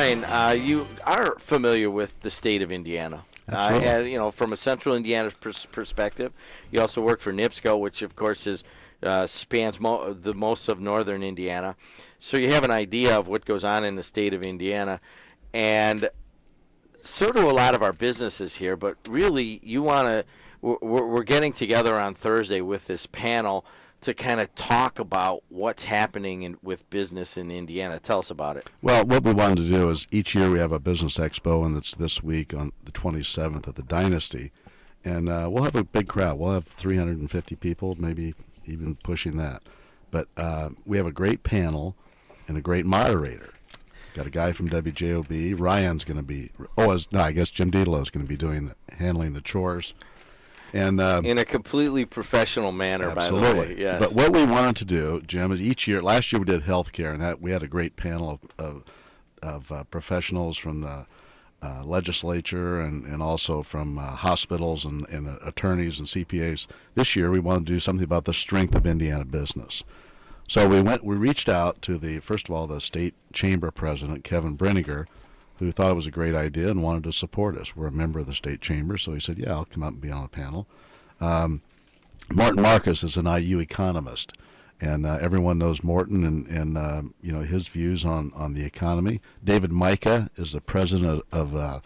Ryan, you are familiar with the state of Indiana. And, from a central Indiana perspective, you also work for NIPSCO, which, of course, spans the most of northern Indiana. So you have an idea of what goes on in the state of Indiana. And so do a lot of our businesses here, but really we're getting together on Thursday with this panel to kind of talk about what's happening with business in Indiana. Tell us about it. Well, what we wanted to do is each year we have a Business Expo, and it's this week on the 27th at the Dynasty. And we'll have a big crowd. We'll have 350 people, maybe even pushing that. But we have a great panel and a great moderator. Got a guy from WJOB. Ryan's going to be, I guess Jim Didolo is going to be handling the chores. And in a completely professional manner, absolutely. By the way. Yes. But what we wanted to do, Jim, is last year we did healthcare, and we had a great panel of professionals from the legislature and also from hospitals and attorneys and CPAs. This year we wanted to do something about the strength of Indiana business. So we reached out to first of all, the state chamber president, Kevin Brinegar, who thought it was a great idea and wanted to support us. We're a member of the state chamber, so he said, yeah, I'll come up and be on a panel. Morton Marcus is an IU economist, and everyone knows Morton and his views on the economy. David Micah is the president of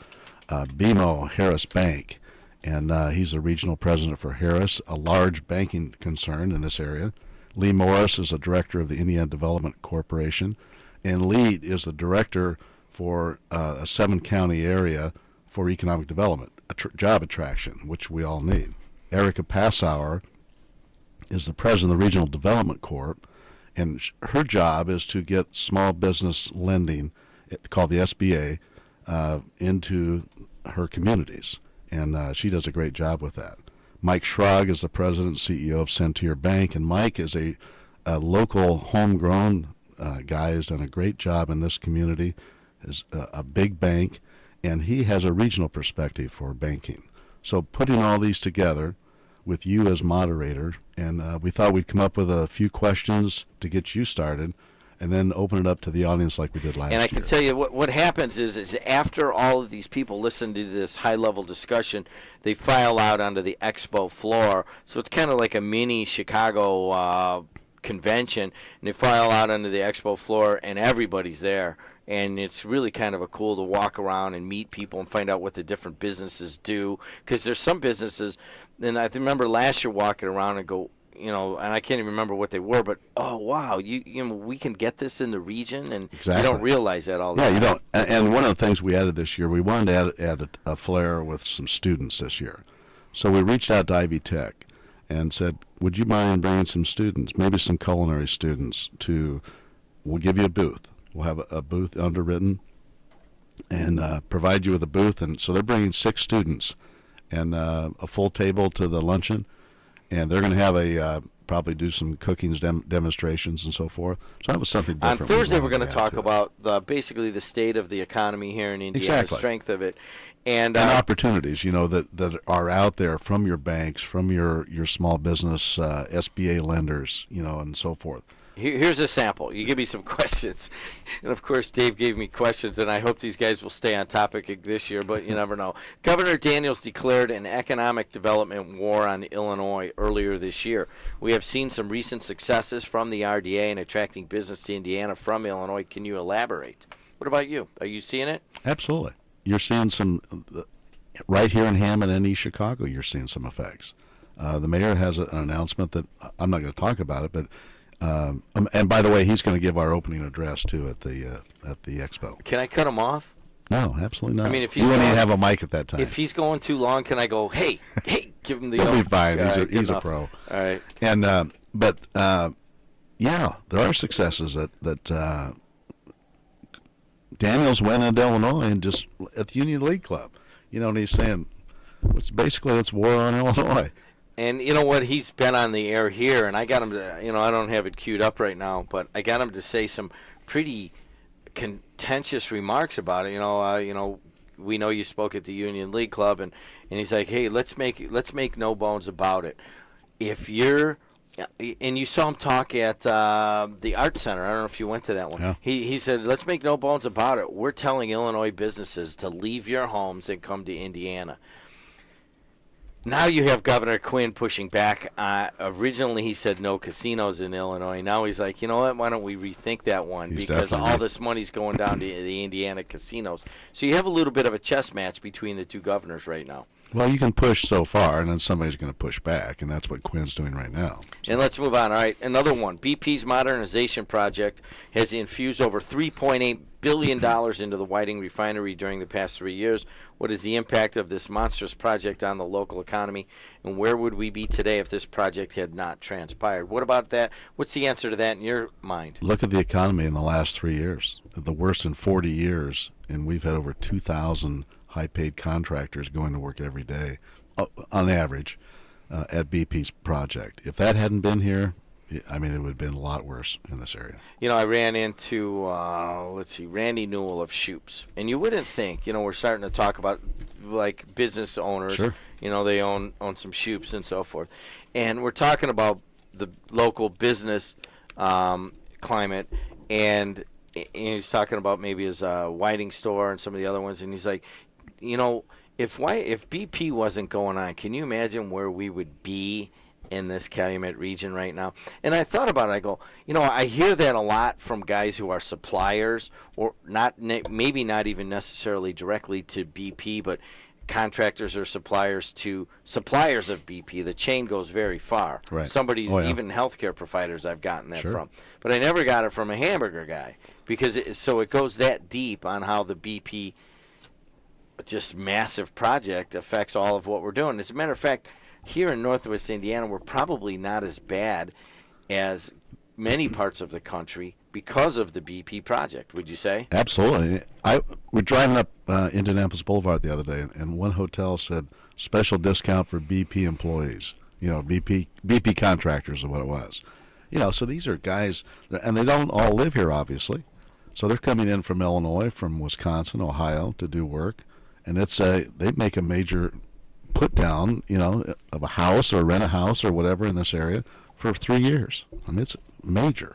BMO Harris Bank, and he's the regional president for Harris, a large banking concern in this area. Lee Morris is the director of the Indiana Development Corporation, and Lee is the director for a 7-county area for economic development, job attraction, which we all need. Erica Passauer is the president of the Regional Development Corp, and her job is to get small business lending, called the SBA, into her communities, and she does a great job with that. Mike Schrag is the president and CEO of Centier Bank, and Mike is a local homegrown guy who's done a great job in this community. Is a big bank, and he has a regional perspective for banking. So putting all these together with you as moderator, and we thought we'd come up with a few questions to get you started, and then open it up to the audience like we did last year. And I can tell you what happens is after all of these people listen to this high-level discussion, they file out onto the expo floor. So it's kind of like a mini Chicago convention, and they file out onto the expo floor, and everybody's there. And it's really kind of cool to walk around and meet people and find out what the different businesses do. Because there's some businesses, and I remember last year walking around and go, and I can't even remember what they were, but oh wow, we can get this in the region, and exactly. You don't realize that all the time. Yeah, you don't. And one of the things we added this year, we wanted to add a flair with some students this year. So we reached out to Ivy Tech and said, would you mind bringing some students, maybe some culinary students, we'll give you a booth. We'll have a booth underwritten and provide you with a booth. And so they're bringing 6 students and a full table to the luncheon. And they're going to have probably do some cooking demonstrations and so forth. So that was something different. On Thursday, we're going to talk about basically the state of the economy here in Indiana, exactly. The strength of it. And opportunities, that are out there from your banks, from your small business, SBA lenders, and so forth. Here's a sample. You give me some questions. And, of course, Dave gave me questions, and I hope these guys will stay on topic this year, but you never know. Governor Daniels declared an economic development war on Illinois earlier this year. We have seen some recent successes from the RDA in attracting business to Indiana from Illinois. Can you elaborate? What about you? Are you seeing it? Absolutely. You're seeing some, right here in Hammond and East Chicago, you're seeing some effects. The mayor has an announcement that I'm not going to talk about it, but and by the way, he's going to give our opening address too at the expo. Can I cut him off? No, absolutely not. I mean, if you wouldn't even have a mic at that time. If he's going too long, can I go? Hey, give him the. He'll be fine. He's a pro. All right. And yeah, there are successes that Daniels went into Illinois and just at the Union League Club, and he's saying, it's war on Illinois. And you know what? He's been on the air here, and I got him to, I don't have it queued up right now, but I got him to say some pretty contentious remarks about it. We know you spoke at the Union League Club, and he's like, hey, let's make no bones about it. If you're Yeah, and you saw him talk at the Art Center. I don't know if you went to that one. Yeah. He said, let's make no bones about it. We're telling Illinois businesses to leave your homes and come to Indiana. Now you have Governor Quinn pushing back. Originally, he said no casinos in Illinois. Now he's like, you know what? Why don't we rethink that one? He's Because definitely all this money's going down to the Indiana casinos. So you have a little bit of a chess match between the two governors right now. Well, you can push so far, and then somebody's going to push back, and that's what Quinn's doing right now. And let's move on. All right, another one. BP's modernization project has infused over $3.8 billion into the Whiting refinery during the past 3 years. What is the impact of this monstrous project on the local economy, and where would we be today if this project had not transpired? What about that? What's the answer to that in your mind? Look at the economy in the last 3 years, the worst in 40 years, and we've had over 2,000 high-paid contractors going to work every day, on average, at BP's project. If that hadn't been here, I mean, it would have been a lot worse in this area. You know, I ran into, Randy Newell of Shoops. And you wouldn't think, we're starting to talk about, like, business owners. Sure. They own some Shoops and so forth. And we're talking about the local business climate. And he's talking about maybe his Whiting store and some of the other ones. And he's like, if BP wasn't going on, can you imagine where we would be in this Calumet region right now? And I thought about it. I go, I hear that a lot from guys who are suppliers, or maybe not even necessarily directly to BP, but contractors or suppliers to suppliers of BP. The chain goes very far. Right. Even healthcare providers, I've gotten that Sure. from. But I never got it from a hamburger guy, because it goes that deep on how the BP just massive project affects all of what we're doing. As a matter of fact, here in Northwest Indiana, we're probably not as bad as many parts of the country because of the BP project, would you say? Absolutely. We're driving up Indianapolis Boulevard the other day, and one hotel said special discount for BP employees. BP contractors is what it was. So these are guys, and they don't all live here, obviously. So they're coming in from Illinois, from Wisconsin, Ohio to do work, and they make a major put down, of a house or rent a house or whatever in this area for 3 years. I mean, it's major.